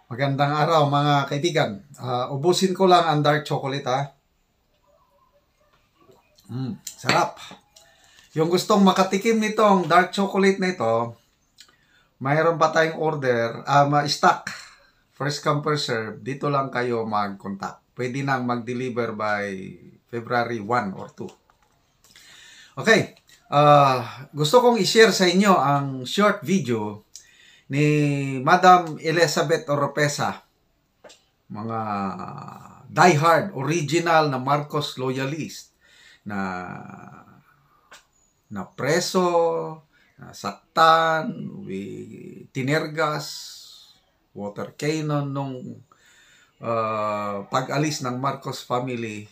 Magandang araw mga kaibigan. Ubusin ko lang ang dark chocolate ha. Sarap. Yung gustong makatikim nitong dark chocolate na ito, mayroon pa tayong order, stock. First come first serve. Dito lang kayo mag-contact. Pwede nang mag-deliver by February 1 or 2. Okay. Gusto kong i-share sa inyo ang short video ni Madam Elizabeth Oropesa, mga diehard, original na Marcos loyalist na preso, nasaktan, tinergas, water cannon nung pag-alis ng Marcos family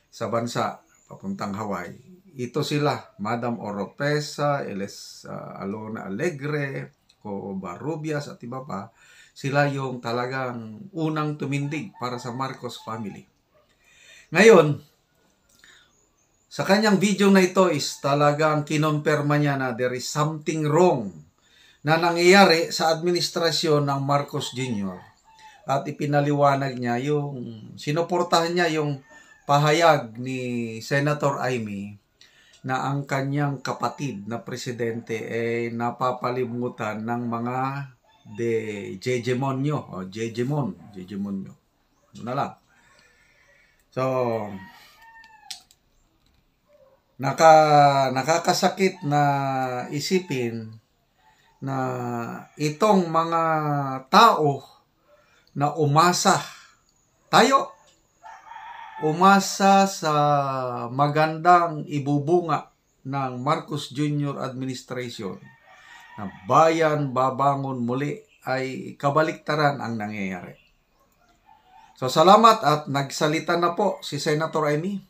sa bansa papuntang Hawaii. Ito sila, Madam Oropesa, Alona Alegre, Covarrubias at iba pa. Sila yung talagang unang tumindig para sa Marcos family. Ngayon, sa kanyang video na ito is talagang kinumpirma niya na there is something wrong na nangyayari sa administrasyon ng Marcos Jr. At ipinaliwanag niya yung, sinuportahan niya yung pahayag ni Senator Amy na ang kanyang kapatid na presidente ay napapalimutan ng mga Jejemonyo o Jejemonyo. Ano na lang. So, nakakasakit na isipin na itong mga tao na umasa sa magandang ibubunga ng Marcos Jr. administration na bayan babangon muli ay kabaliktaran ang nangyayari. So salamat at nagsalita na po si Senator Amy.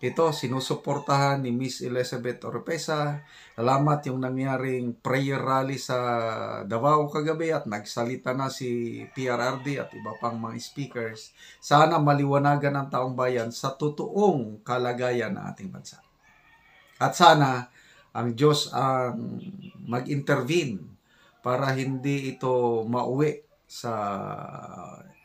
Ito, sinusuportahan ni Miss Elizabeth Oropesa. Salamat yung nangyaring prayer rally sa Davao kagabi at nagsalita na si PRRD at iba pang mga speakers. Sana maliwanagan ng taong bayan sa totoong kalagayan ng ating bansa. At sana ang Diyos ang mag-intervene para hindi ito mauwi sa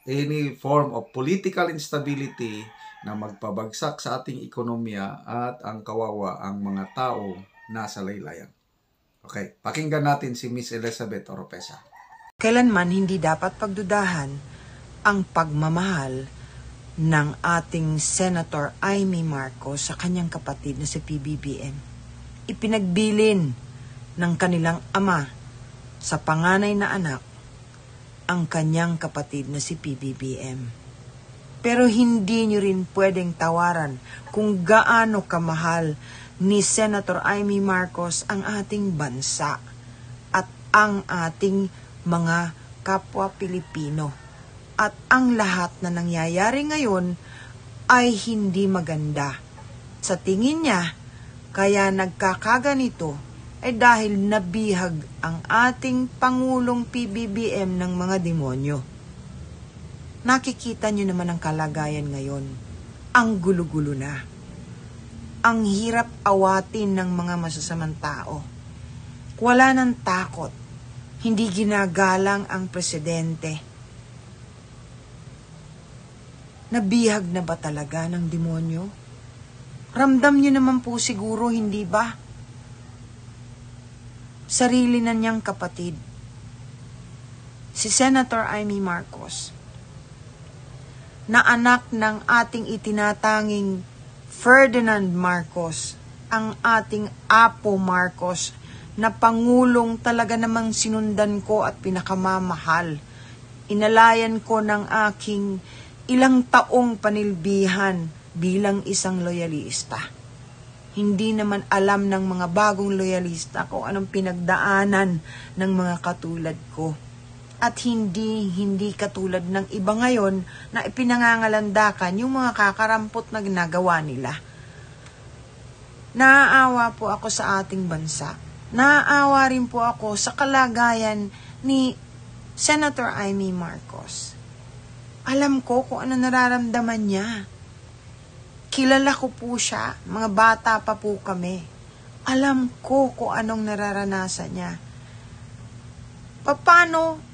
any form of political instability na magpabagsak sa ating ekonomiya at ang kawawa ang mga tao nasa laylayan. Okay, pakinggan natin si Miss Elizabeth Oropesa. Kailanman hindi dapat pagdudahan ang pagmamahal ng ating Senator Amy Marcos sa kanyang kapatid na si PBBM. Ipinagbilin ng kanilang ama sa panganay na anak ang kanyang kapatid na si PBBM. Pero hindi nyo rin pwedeng tawaran kung gaano kamahal ni Senator Amy Marcos ang ating bansa at ang ating mga kapwa Pilipino. At ang lahat na nangyayari ngayon ay hindi maganda. Sa tingin niya, kaya nagkakaganito ay dahil nabihag ang ating Pangulong PBBM ng mga demonyo. Nakikita nyo naman ang kalagayan ngayon. Ang gulo-gulo na. Ang hirap awatin ng mga masasamang tao. Wala ng takot. Hindi ginagalang ang presidente. Nabihag na ba talaga ng demonyo? Ramdam nyo naman po siguro, hindi ba? Sarili na niyang kapatid. Si Senator Amy Marcos, na anak ng ating itinatanging Ferdinand Marcos, ang ating Apo Marcos, na pangulong talaga namang sinundan ko at pinakamamahal. Inalayan ko ng aking ilang taong panilbihan bilang isang loyalista. Hindi naman alam ng mga bagong loyalista kung anong pinagdaanan ng mga katulad ko. At hindi katulad ng iba ngayon na ipinangangalandakan yung mga kakarampot na ginagawa nila. Naaawa po ako sa ating bansa. Naaawa rin po ako sa kalagayan ni Senator Amy Marcos. Alam ko kung ano nararamdaman niya. Kilala ko po siya, mga bata pa po kami. Alam ko kung anong nararanasan niya. Paano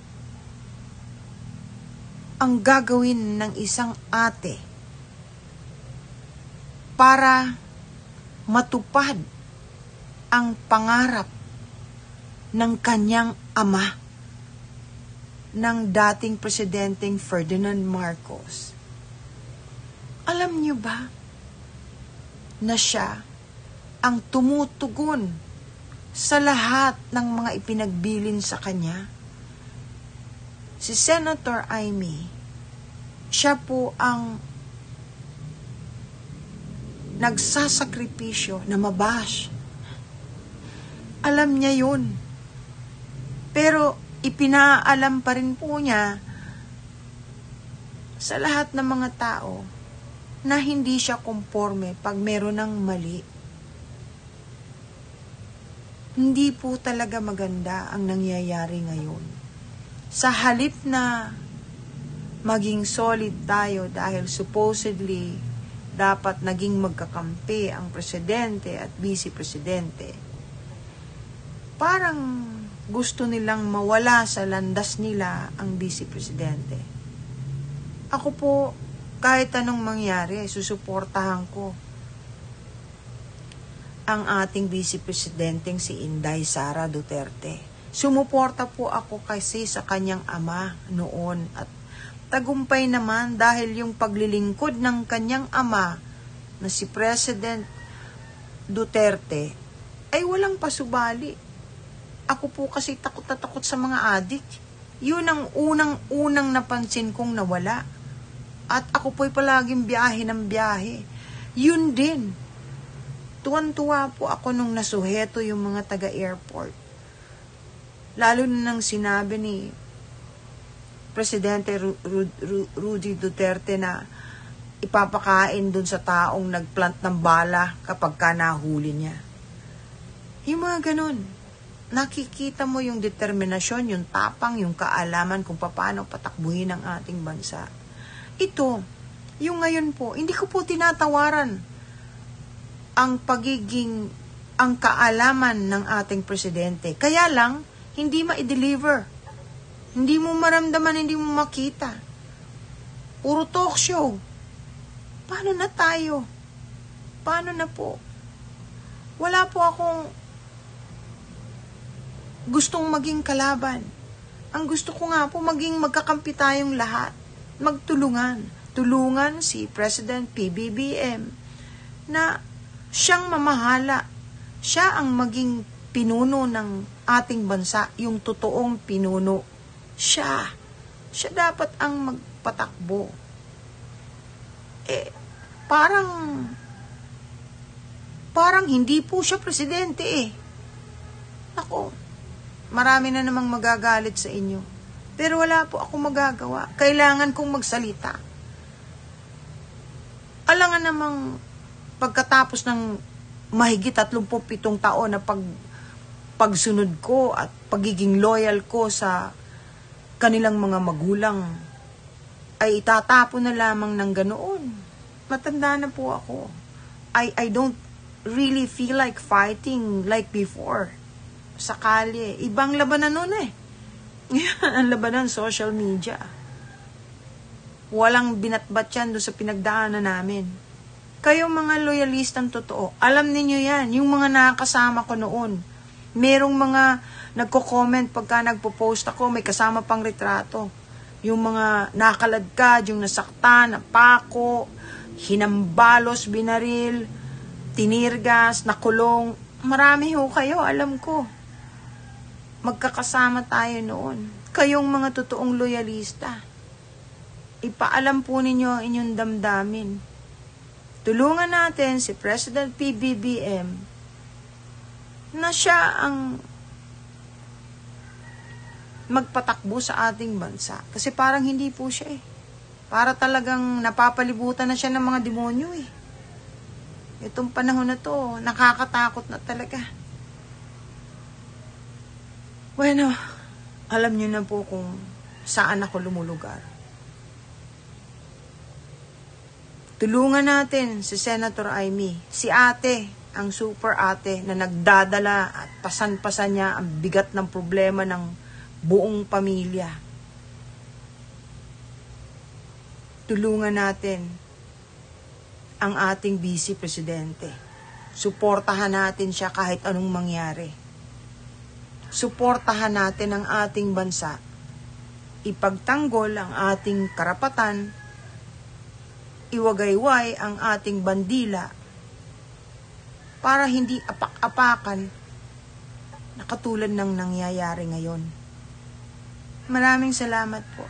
ang gagawin ng isang ate para matupad ang pangarap ng kanyang ama, ng dating presidenteng Ferdinand Marcos? Alam niyo ba na siya ang tumutugon sa lahat ng mga ipinagbilin sa kanya? Si Senator Amy, siya po ang nagsasakripisyo na mabash. Alam niya yun. Pero ipinaalam pa rin po niya sa lahat ng mga tao na hindi siya komporme pag meron ng mali. Hindi po talaga maganda ang nangyayari ngayon. Sa halip na maging solid tayo dahil supposedly dapat naging magkakampi ang presidente at vice-presidente, parang gusto nilang mawala sa landas nila ang vice-presidente. Ako po, kahit anong mangyari, susuportahan ko ang ating vice-presidenteng si Inday Sara Duterte. Sumuporta po ako kasi sa kanyang ama noon at tagumpay naman dahil yung paglilingkod ng kanyang ama na si President Duterte ay walang pasubali. Ako po kasi takot na takot sa mga adik. Yun ang unang napansin kong nawala. At ako po'y palaging biyahe ng biyahe. Yun din. Tuwan-tuwa po ako nung nasuheto yung mga taga-airport. Lalo na nang sinabi ni Presidente Rudy Duterte na ipapakain dun sa taong nagplant ng bala kapag ka nahuli niya. Yung mga ganun. Nakikita mo yung determinasyon, yung tapang, yung kaalaman kung paano patakbuhin ang ating bansa. Ito, yung ngayon po, hindi ko po tinatawaran ang kaalaman ng ating presidente. Kaya lang, hindi ma-deliver. Hindi mo maramdaman, hindi mo makita. Puro talk show. Paano na tayo? Paano na po? Wala po akong gustong maging kalaban. Ang gusto ko nga po maging magkakampi tayong lahat. Magtulungan. Tulungan si President PBBM na siyang mamahala. Siya ang maging pinuno ng ating bansa, yung totoong pinuno. Siya dapat ang magpatakbo. Parang hindi po siya presidente Ako, marami na namang magagalit sa inyo. Pero wala po ako magagawa. Kailangan kong magsalita. Alangan namang pagkatapos ng mahigit 37 taon na pagsunod ko at pagiging loyal ko sa kanilang mga magulang ay itatapon na lamang ng ganoon. Matanda na po ako. I don't really feel like fighting like before. Sa kalye. Ibang labanan nun Ang labanan, social media. Walang binatbat yan doon sa pinagdaanan namin. Kayong mga loyalistang totoo, alam niyo yan, yung mga nakakasama ko noon. Merong mga nagko-comment pagka nagpo-post ako, may kasama pang retrato. Yung mga nakaladkad, yung nasaktan, napako, hinambalos, binaril, tinirgas, nakulong. Marami ho kayo, alam ko. Magkakasama tayo noon. Kayong mga totoong loyalista. Ipaalam po ninyo ang inyong damdamin. Tulungan natin si President PBBM na siya ang magpatakbo sa ating bansa. Kasi parang hindi po siya Para talagang napapalibutan na siya ng mga demonyo Itong panahon na to, nakakatakot na talaga. Bueno, alam niyo na po kung saan ako lumulugar. Tulungan natin si Senator Amy, si ate, ang super ate na nagdadala at pasan-pasan niya ang bigat ng problema ng buong pamilya. Tulungan natin ang ating Vice Presidente. Suportahan natin siya kahit anong mangyari. Suportahan natin ang ating bansa. Ipagtanggol ang ating karapatan. Iwagayway ang ating bandila para hindi apak-apakan na katulad ng nangyayari ngayon. Maraming salamat po.